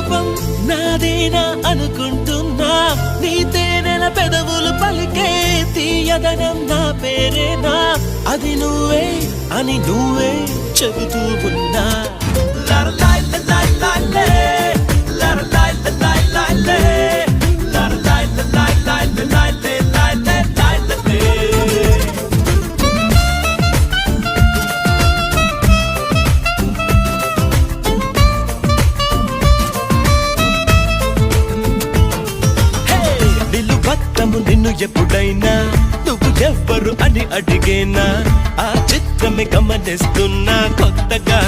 రూపం నాదేనా అనుకుంటున్నా, నీ తేనెల పెదవులు పలికే తీయదనం నా పేరేనా, అది నువ్వే అని నువ్వే చెబుతూ ఉన్నా. నిన్ను ఎప్పుడైనా నువ్వు ఎవ్వరు అని అడిగేనా, ఆ చిత్రమే గమనిస్తున్నా కొత్తగా.